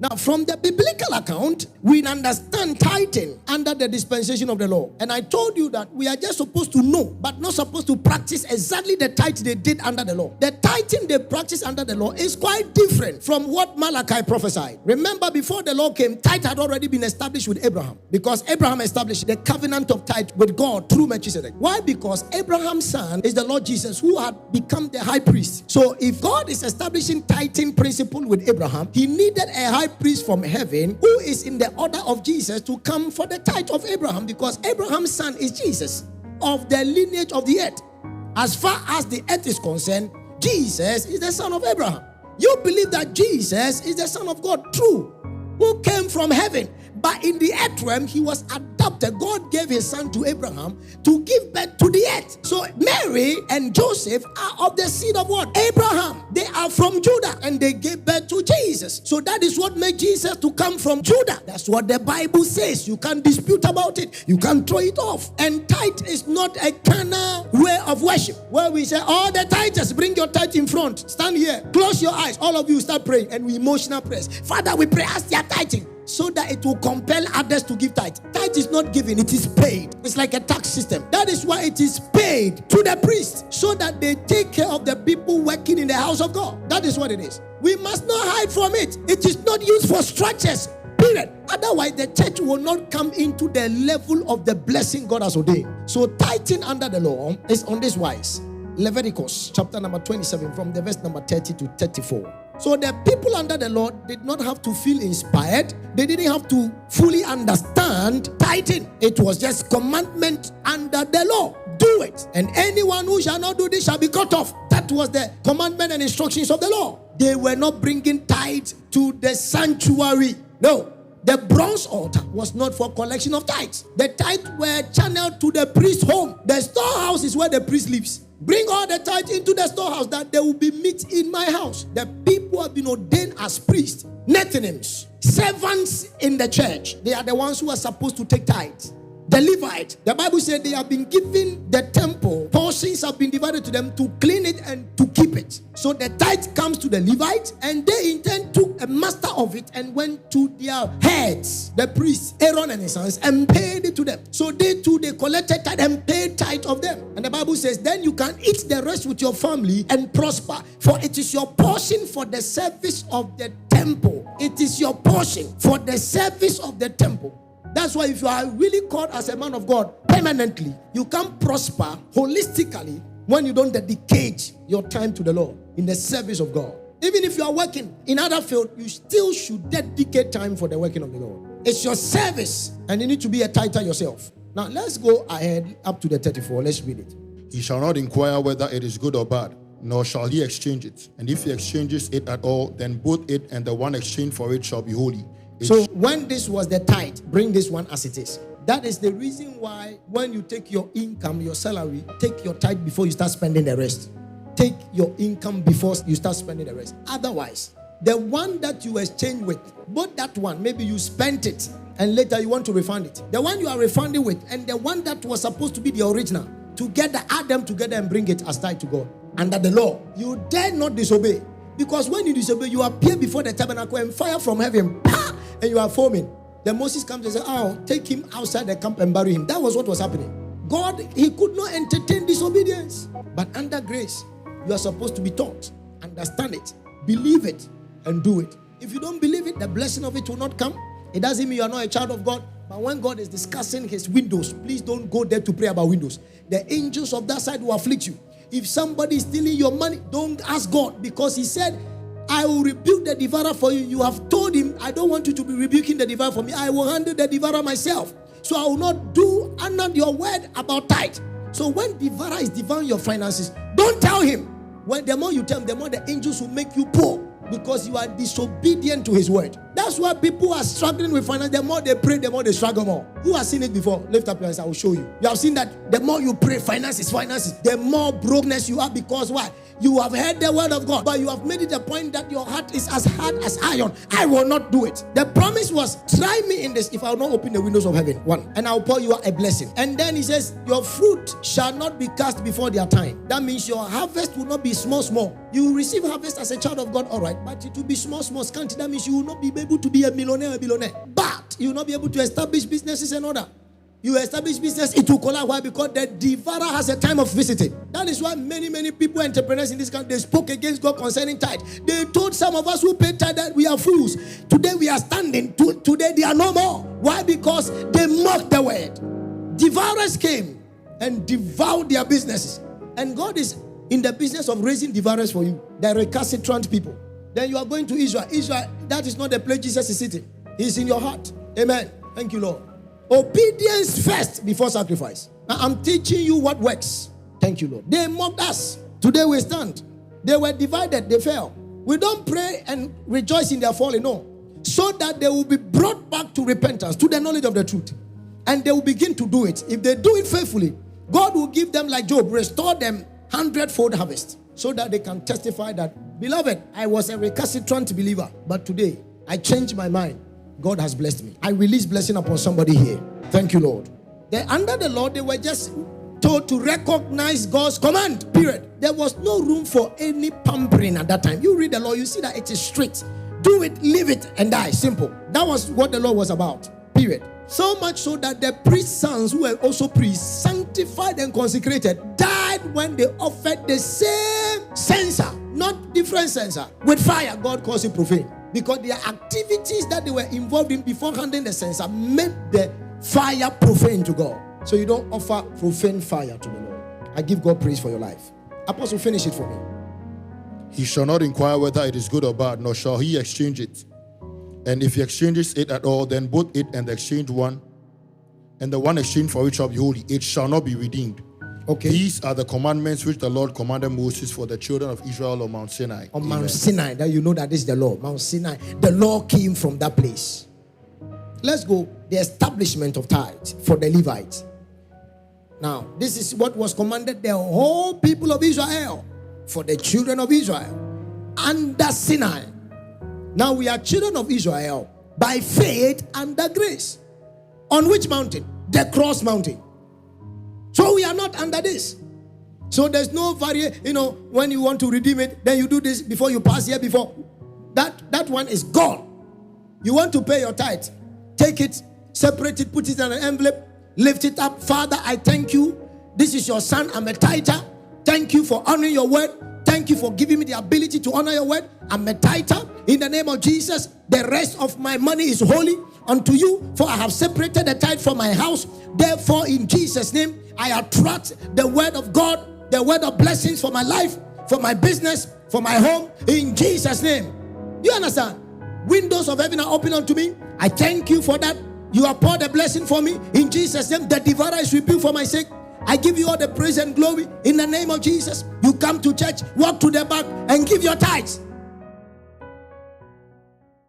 Now, from the biblical account, we understand tithing under the dispensation of the law. And I told you that we are just supposed to know, but not supposed to practice exactly the tithe they did under the law. The tithing they practiced under the law is quite different from what Malachi prophesied. Remember, before the law came, tithe had already been established with Abraham, because Abraham established the covenant of tithe with God through Melchizedek. Why? Because Abraham's son is the Lord Jesus, who had become the high priest. So if God is establishing tithing principle with Abraham, he needed a high priest from heaven who is in the order of Jesus to come for the tithe of Abraham, because Abraham's son is Jesus, of the lineage of the earth. As far as the earth is concerned, Jesus is the son of Abraham. You believe that Jesus is the son of God, true, who came from heaven. But in the earth realm, he was adopted. God gave his son to Abraham to give birth to the earth. So Mary and Joseph are of the seed of what? Abraham. They are from Judah, and they gave birth to Jesus. So that is what made Jesus to come from Judah. That's what the Bible says. You can't dispute about it. You can't throw it off. And tithe is not a carnal way of worship, where we say, all the tithers, bring your tithe in front. Stand here. Close your eyes. All of you start praying, and we emotional prayers. Father, we pray as they are tithing, so that it will compel others to give tithe. Tithe is not given, it is paid. It's like a tax system. That is why it is paid to the priest, so that they take care of the people working in the house of God. That is what it is. We must not hide from it. It is not used for structures, period. Otherwise, the church will not come into the level of the blessing God has ordained. So tithing under the law is on this wise. Leviticus chapter number 27, from the verse number 30 to 34. So the people under the law did not have to feel inspired. They didn't have to fully understand tithing. It was just commandment under the law. Do it. And anyone who shall not do this shall be cut off. That was the commandment and instructions of the law. They were not bringing tithe to the sanctuary. No. The bronze altar was not for collection of tithes. The tithes were channeled to the priest's home. The storehouse is where the priest lives. Bring all the tithe into the storehouse, that there will be meat in my house. The people have been ordained as priests, Nethinims, servants in the church. They are the ones who are supposed to take tithes. The Levite, the Bible said they have been given the temple. Portions have been divided to them to clean it and to keep it. So the tithe comes to the Levite, and they in turn took a master of it and went to their heads, the priests, Aaron and his sons, and paid it to them. So they too, they collected tithe and paid tithe of them. And the Bible says, then you can eat the rest with your family and prosper. For it is your portion for the service of the temple. It is your portion for the service of the temple. That's why if you are really called as a man of God permanently, you can prosper holistically when you don't dedicate your time to the Lord in the service of God. Even if you are working in other field, you still should dedicate time for the working of the Lord. It's your service, and you need to be a tither yourself. Now let's go ahead up to the 34. Let's read it. He shall not inquire whether it is good or bad, nor shall he exchange it. And if he exchanges it at all, then both it and the one exchanged for it shall be holy. So when this was the tithe, bring this one as it is. That is the reason why when you take your income, your salary, take your tithe before you start spending the rest. Take your income before you start spending the rest. Otherwise, the one that you exchange with, both that one, maybe you spent it and later you want to refund it. The one you are refunding with and the one that was supposed to be the original, together, add them together and bring it as tithe to God. Under the law, you dare not disobey. Because when you disobey, you appear before the tabernacle and fire from heaven, and you are foaming. Then Moses comes and says, oh, take him outside the camp and bury him. That was what was happening. God, he could not entertain disobedience. But under grace, you are supposed to be taught, understand it, believe it, and do it. If you don't believe it, the blessing of it will not come. It doesn't mean you are not a child of God. But when God is discussing his windows, please don't go there to pray about windows. The angels of that side will afflict you. If somebody is stealing your money, don't ask God, because he said, I will rebuke the devourer for you. You have told him, I don't want you to be rebuking the devourer for me. I will handle the devourer myself. So I will not do under your word about tithe. So when devourer is devouring your finances, don't tell him. When the more you tell him, the more the angels will make you poor, because you are disobedient to his word. That's why people are struggling with finance. The more they pray, the more they struggle more. Who has seen it before? Lift up your hands, I will show you. You have seen that the more you pray, finances, the more brokenness you are, because why? You have heard the word of God, but you have made it a point that your heart is as hard as iron. I will not do it. The promise was, try me in this if I will not open the windows of heaven. 1. And I will pour you a blessing. And then he says, your fruit shall not be cast before their time. That means your harvest will not be small. You will receive harvest as a child of God, all right, but it will be small, scanty. That means you will not be able to be a millionaire. But you will not be able to establish businesses and order. You establish business, it will collapse. Why? Because the devourer has a time of visiting. That is why many people, entrepreneurs in this country, they spoke against God concerning tithe. They told some of us who paid tithe that we are fools. Today we are standing. Today they are no more. Why? Because they mocked the word. Devourers came and devoured their businesses. And God is in the business of raising devourers for you. The recalcitrant people. Then you are going to Israel. Israel, that is not the place Jesus is sitting. He is in your heart. Amen. Thank you, Lord. Obedience first before sacrifice. Now I'm teaching you what works. Thank you, Lord. They mocked us. Today we stand. They were divided. They fell. We don't pray and rejoice in their falling. No. So that they will be brought back to repentance, to the knowledge of the truth. And they will begin to do it. If they do it faithfully, God will give them, like Job, restore them 100-fold harvest. So that they can testify that, beloved, I was a recalcitrant believer, but today I changed my mind. God has blessed me. I release blessing upon somebody here. Thank you, Lord. Under the Lord, they were just told to recognize God's command, period. There was no room for any pampering at that time. You read the law, you see that it is strict. Do it, live it, and die. Simple. That was what the law was about, period. So much so that the priest's sons, who were also priests, sanctified and consecrated, died when they offered the same censer, not different censer, with fire. God calls it profane. Because their activities that they were involved in before handing the censer made the fire profane to God. So you don't offer profane fire to the Lord. I give God praise for your life. Apostle, finish it for me. He shall not inquire whether it is good or bad, nor shall he exchange it. And if he exchanges it at all, then both it and the exchange one, and the one exchange for it shall be holy. It shall not be redeemed. Okay. These are the commandments which the Lord commanded Moses for the children of Israel on Mount Sinai. On Mount Sinai, that you know that is the law. Mount Sinai, the law came from that place. Let's go. The establishment of tithe for the Levites. Now, this is what was commanded the whole people of Israel, for the children of Israel under Sinai. Now we are children of Israel by faith under grace. On which mountain? The cross mountain. So we are not under this. So there's no variation. When you want to redeem it, then you do this before you pass here. Before that one is gone. You want to pay your tithe, take it, separate it, put it in an envelope, lift it up. Father, I thank you. This is your son. I'm a tither. Thank you for honoring your word. Thank you for giving me the ability to honor your word. I'm a tither. In the name of Jesus, the rest of my money is holy unto you, for I have separated the tithe from my house. Therefore, in Jesus' name, I attract the word of God, the word of blessings for my life, for my business, for my home, in Jesus' name. You understand? Windows of heaven are open unto me. I thank you for that. You have poured a blessing for me. In Jesus' name, the devourer is rebuked for my sake. I give you all the praise and glory in the name of Jesus. You come to church, walk to the back, and give your tithes.